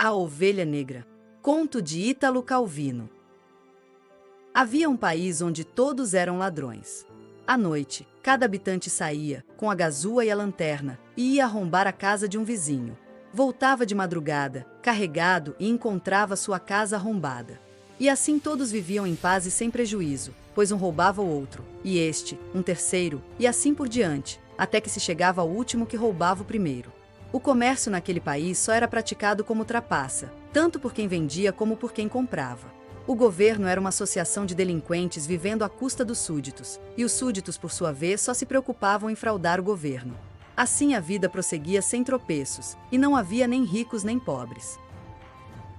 A Ovelha Negra. Conto de Ítalo Calvino. Havia um país onde todos eram ladrões. À noite, cada habitante saía, com a gazua e a lanterna, e ia arrombar a casa de um vizinho. Voltava de madrugada, carregado, e encontrava sua casa arrombada. E assim todos viviam em paz e sem prejuízo, pois um roubava o outro, e este, um terceiro, e assim por diante, até que se chegava ao último que roubava o primeiro. O comércio naquele país só era praticado como trapaça, tanto por quem vendia como por quem comprava. O governo era uma associação de delinquentes vivendo à custa dos súditos, e os súditos, por sua vez, só se preocupavam em fraudar o governo. Assim a vida prosseguia sem tropeços, e não havia nem ricos nem pobres.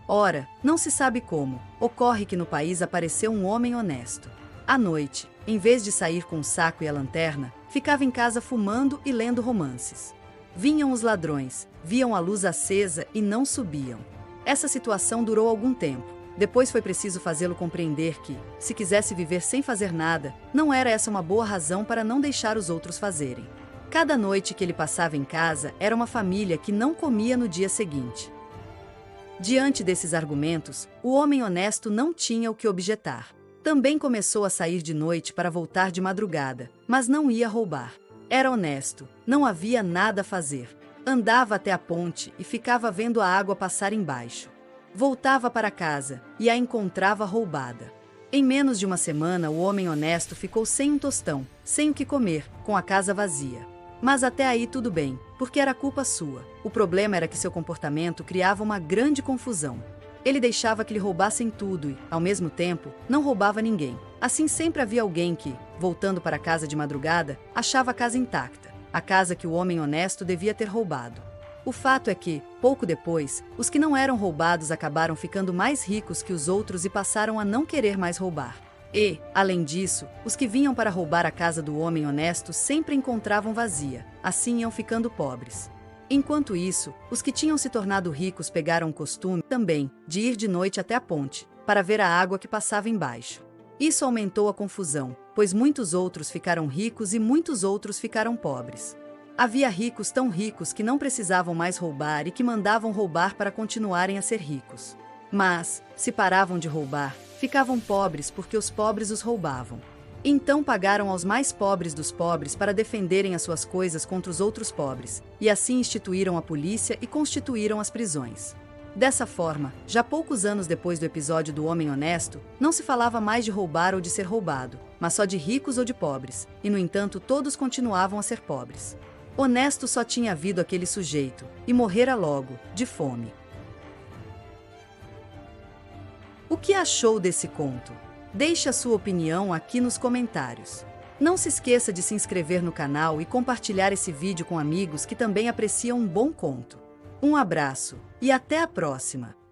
Ora, não se sabe como, ocorre que no país apareceu um homem honesto. À noite, em vez de sair com o saco e a lanterna, ficava em casa fumando e lendo romances. Vinham os ladrões, viam a luz acesa e não subiam. Essa situação durou algum tempo. Depois foi preciso fazê-lo compreender que, se quisesse viver sem fazer nada, não era essa uma boa razão para não deixar os outros fazerem. Cada noite que ele passava em casa era uma família que não comia no dia seguinte. Diante desses argumentos, o homem honesto não tinha o que objetar. Também começou a sair de noite para voltar de madrugada, mas não ia roubar. Era honesto, não havia nada a fazer. Andava até a ponte e ficava vendo a água passar embaixo. Voltava para casa e a encontrava roubada. Em menos de uma semana, o homem honesto ficou sem um tostão, sem o que comer, com a casa vazia. Mas até aí tudo bem, porque era culpa sua. O problema era que seu comportamento criava uma grande confusão. Ele deixava que lhe roubassem tudo e, ao mesmo tempo, não roubava ninguém. Assim sempre havia alguém que, voltando para casa de madrugada, achava a casa intacta, a casa que o homem honesto devia ter roubado. O fato é que, pouco depois, os que não eram roubados acabaram ficando mais ricos que os outros e passaram a não querer mais roubar. E, além disso, os que vinham para roubar a casa do homem honesto sempre encontravam vazia, assim iam ficando pobres. Enquanto isso, os que tinham se tornado ricos pegaram o costume, também, de ir de noite até a ponte, para ver a água que passava embaixo. Isso aumentou a confusão, pois muitos outros ficaram ricos e muitos outros ficaram pobres. Havia ricos tão ricos que não precisavam mais roubar e que mandavam roubar para continuarem a ser ricos. Mas, se paravam de roubar, ficavam pobres porque os pobres os roubavam. Então pagaram aos mais pobres dos pobres para defenderem as suas coisas contra os outros pobres, e assim instituíram a polícia e constituíram as prisões. Dessa forma, já poucos anos depois do episódio do homem honesto, não se falava mais de roubar ou de ser roubado, mas só de ricos ou de pobres, e no entanto todos continuavam a ser pobres. Honesto só tinha havido aquele sujeito, e morrera logo, de fome. O que achou desse conto? Deixe a sua opinião aqui nos comentários. Não se esqueça de se inscrever no canal e compartilhar esse vídeo com amigos que também apreciam um bom conto. Um abraço e até a próxima!